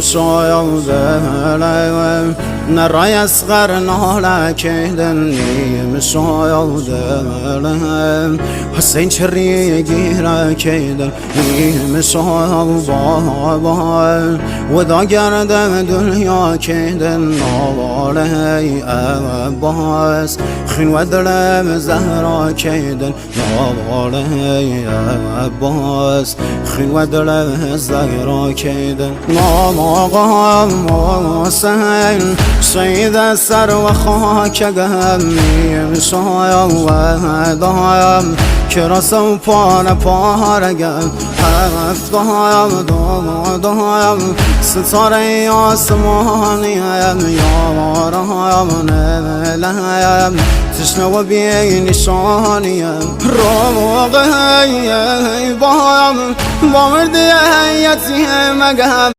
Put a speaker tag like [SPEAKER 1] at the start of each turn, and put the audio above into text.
[SPEAKER 1] شاید نرای اصغر ناله کهدن نیم شاید حسین چری گیره کهدن نیم شاید و دا گردم دنیا کهدن نواله عباس خین و دلم زهرا کهدن نواله عباس خین و دلم زهرا کهدن نام آقا حسین سید سر و خاک گمیم شایم و دایم که رسم پان پارگم هفت دایم ستاره آسمانیم یارم نملیم تشنه و بی نشانیم روغ بایم با مردی یتیم